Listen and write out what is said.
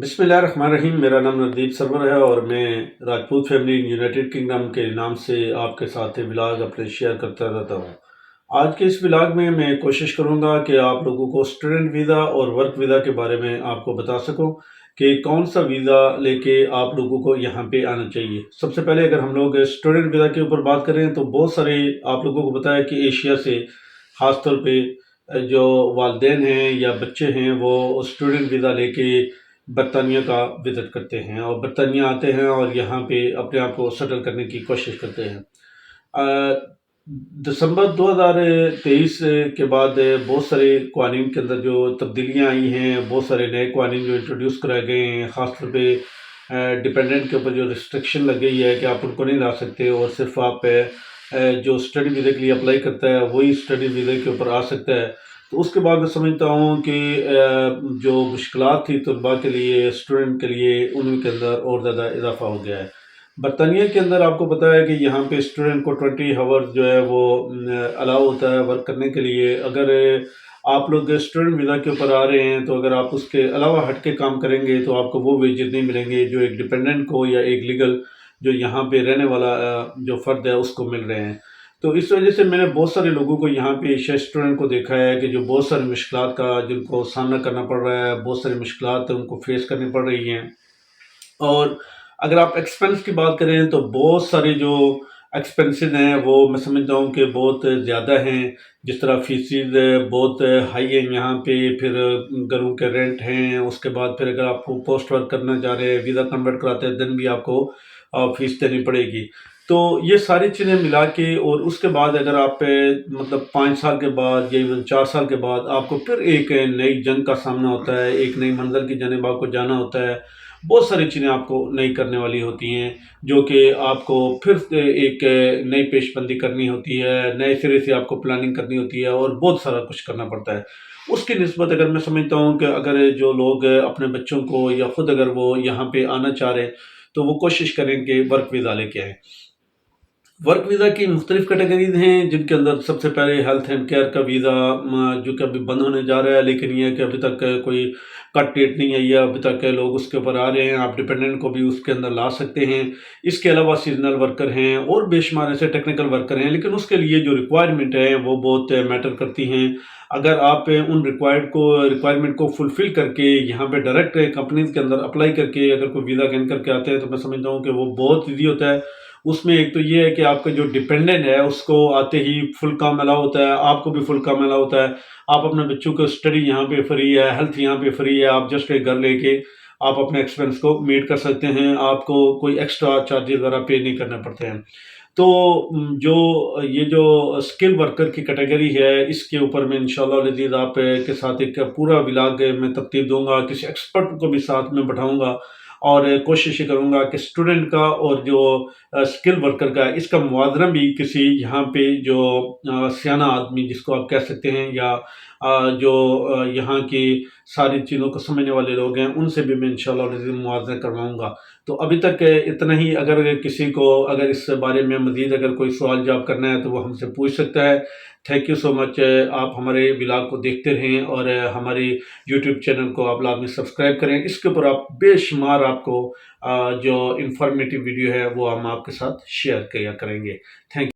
बिस्मिल्लाहिर्रहमानिर्रहीम। मेरा नाम नवदीप सरवर है और मैं राजपूत फैमिली यूनाइटेड किंगडम के नाम से आपके साथ व्लॉग अपने शेयर करता रहता हूँ। आज के इस व्लॉग में मैं कोशिश करूँगा कि आप लोगों को स्टूडेंट वीज़ा और वर्क वीज़ा के बारे में आपको बता सकूँ कि कौन सा वीज़ा लेके आप लोगों को यहाँ पे आना चाहिए। सबसे पहले अगर हम लोग स्टूडेंट वीज़ा के ऊपर बात करें तो बहुत सारे आप लोगों को पता है कि एशिया से ख़ास तौर पे जो वालिदैन हैं या बच्चे हैं वो स्टूडेंट वीज़ा लेके बरतानिया का विज़िट करते हैं और बरतानिया आते हैं और यहाँ पे अपने आप को सेटल करने की कोशिश करते हैं। दिसंबर 2023 के बाद बहुत सारे कानून के अंदर जो तब्दीलियाँ आई हैं, बहुत सारे नए कानून जो इंट्रोड्यूस कराए गए हैं, ख़ास तौर पे डिपेंडेंट के ऊपर जो रिस्ट्रिक्शन लग गई है कि आप उनको नहीं ला सकते और सिर्फ आप जो स्टडी वीज़े के लिए अप्लाई करता है वही स्टडी वीज़े के ऊपर आ सकता है। तो उसके बाद मैं समझता हूँ कि जो मुश्किलात थी तलबा के लिए, स्टूडेंट के लिए, उनके अंदर और ज़्यादा इजाफा हो गया है। बरतानिया के अंदर आपको पता है कि यहाँ पे स्टूडेंट को 20 आवर्स जो है वो अलाउ होता है वर्क करने के लिए। अगर आप लोग स्टूडेंट वीज़ा के ऊपर आ रहे हैं तो अगर आप उसके अलावा हट के काम करेंगे तो आपको वो वेजेस नहीं मिलेंगे जो एक डिपेंडेंट को या एक लीगल जो यहाँ पे रहने वाला जो फ़र्द है उसको मिल रहे हैं। तो इस वजह से मैंने बहुत सारे लोगों को यहाँ पे एशिया स्टूडेंट को देखा है कि जो बहुत सारी मुश्किलात का जिनको सामना करना पड़ रहा है, बहुत सारी मुश्किलात उनको फेस करनी पड़ रही हैं। और अगर आप एक्सपेंस की बात करें तो बहुत सारे जो एक्सपेंसेस हैं वो मैं समझता हूँ कि बहुत ज़्यादा हैं। जिस तरह फीसिस बहुत हाई हैं यहाँ पे, फिर घरों के रेंट हैं, उसके बाद फिर अगर आप पोस्ट वर्क करना चाह रहे हैं, वीज़ा कन्वर्ट कराते हैं देन भी आपको फीस देनी पड़ेगी। तो ये सारी चीज़ें मिला के और उसके बाद अगर आप मतलब 5 साल के बाद या इवन 4 साल के बाद आपको फिर एक नई जंग का सामना होता है, एक नई मंजिल की जानिब आपको जाना होता है। बहुत सारी चीज़ें आपको नई करने वाली होती हैं जो कि आपको फिर से एक नई पेशबंदी करनी होती है, नए सिरे से आपको प्लानिंग करनी होती है और बहुत सारा कुछ करना पड़ता है। उसकी निस्बत अगर मैं समझता हूँ कि अगर जो लोग अपने बच्चों को या खुद अगर वो यहाँ पे आना चाह रहे हैं तो वो कोशिश करें कि वर्क वीज़ा लेके आएँ। वर्क वीज़ा की मुख्तलिफ कैटेगरीज हैं जिनके अंदर सबसे पहले हेल्थ एंड केयर का वीज़ा जो कि अभी बंद होने जा रहा है, लेकिन ये है कि अभी तक कोई कट डेट नहीं आई है, अभी तक लोग उसके ऊपर आ रहे हैं। आप डिपेंडेंट को भी उसके अंदर ला सकते हैं। इसके अलावा सीजनल वर्कर हैं और बेशुमार ऐसे टेक्निकल वर्कर हैं, लेकिन उसके लिए जो रिक्वायरमेंट है वो बहुत मैटर करती हैं। अगर आप उन रिक्वायरमेंट को फुलफ़िल करके यहाँ पे डायरेक्ट कंपनीज़ के अंदर अप्लाई करके अगर कोई वीज़ा गेन करके आते हैं तो मैं समझता हूँ कि वो बहुत ईज़ी होता है। उसमें एक तो ये है कि आपका जो डिपेंडेंट है उसको आते ही फुल काम अलाउ होता है, आपको भी फुल काम अलाउ होता है। आप अपने बच्चों को स्टडी यहाँ पे फ्री है, हेल्थ यहाँ पे फ्री है, आप जस्ट एक घर लेके आप अपने एक्सपेंस को मीट कर सकते हैं, आपको कोई एक्स्ट्रा चार्जेस वगैरह पे नहीं करने पड़ते हैं। तो जो ये जो स्किल वर्कर की कैटेगरी है इसके ऊपर मैं इंशाल्लाह अज़ीज़ आप के साथ एक पूरा व्लॉग मैं तरतीब दूंगा, किसी एक्सपर्ट को भी साथ में बैठाऊंगा और कोशिश ये करूंगा कि स्टूडेंट का और जो स्किल वर्कर का इसका मुआवजा भी किसी यहाँ पे जो सियाना आदमी जिसको आप कह सकते हैं या जो यहाँ की सारी चीज़ों को समझने वाले लोग हैं उनसे भी मैं इंशाल्लाह मुआवजा करवाऊंगा। तो अभी तक इतना ही। अगर किसी को अगर इस बारे में मज़ीद अगर कोई सवाल जवाब करना है तो वो हमसे पूछ सकता है। Thank you so much. आप हमारे व्लॉग को देखते रहें और हमारे यूट्यूब चैनल को आप लाजमी सब्सक्राइब करें। इसके ऊपर आप बेशुमार आपको जो इंफॉर्मेटिव वीडियो है वो हम आपके साथ शेयर किया करेंगे। थैंक